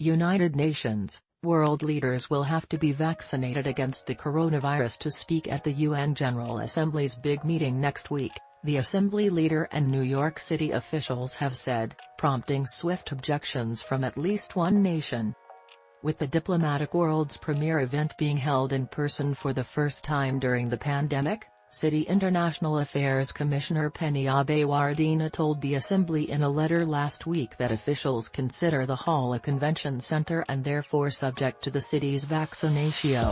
United Nations, world leaders will have to be vaccinated against the coronavirus to speak at the UN General Assembly's big meeting next week, the Assembly leader and New York City officials have said, prompting swift objections from at least one nation. With the diplomatic world's premier event being held in person for the first time during the pandemic, City International Affairs Commissioner Penny Abeywardena told the Assembly in a letter last week that officials consider the hall a convention center and therefore subject to the city's vaccination.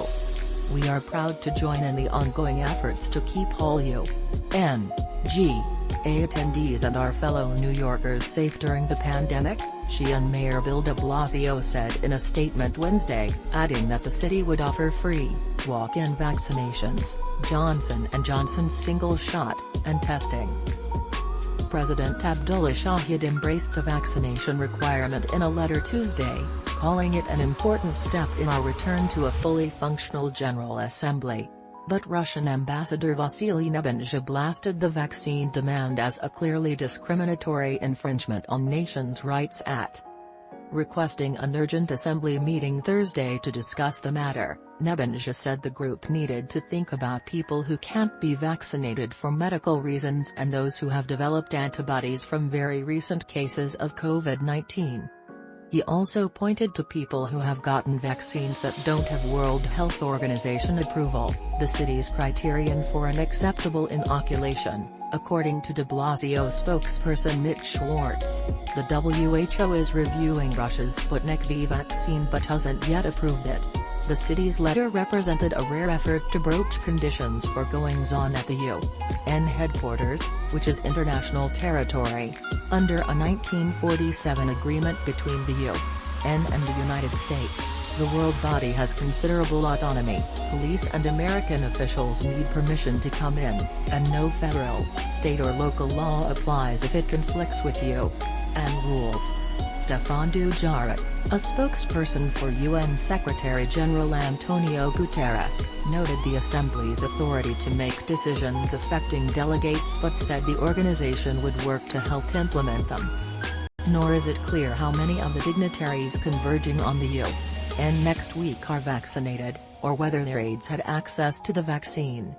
"We are proud to join in the ongoing efforts to keep all UN attendees and our fellow New Yorkers safe during the pandemic," she and Mayor Bill de Blasio said in a statement Wednesday, adding that the city would offer free, walk-in vaccinations, Johnson & Johnson's single shot, and testing. President Abdulla Shahid embraced the vaccination requirement in a letter Tuesday, calling it an important step in our return to a fully functional General Assembly. But Russian Ambassador Vassily Nebenzia blasted the vaccine demand as a clearly discriminatory infringement on nations' rights requesting an urgent assembly meeting Thursday to discuss the matter. Nebenzia said the group needed to think about people who can't be vaccinated for medical reasons and those who have developed antibodies from very recent cases of COVID-19. He also pointed to people who have gotten vaccines that don't have World Health Organization approval, the city's criterion for an acceptable inoculation. According to de Blasio spokesperson Mitch Schwartz, the WHO is reviewing Russia's Sputnik V vaccine but hasn't yet approved it. The city's letter represented a rare effort to broach conditions for goings-on at the UN headquarters, which is international territory, under a 1947 agreement between the UN and the United States. The world body has considerable autonomy. Police and American officials need permission to come in, and no federal, state or local law applies if it conflicts with UN rules. Stephane Dujarric, a spokesperson for UN Secretary-General Antonio Guterres, noted the Assembly's authority to make decisions affecting delegates but said the organization would work to help implement them. Nor is it clear how many of the dignitaries converging on the UN next week are vaccinated, or whether their aides had access to the vaccine.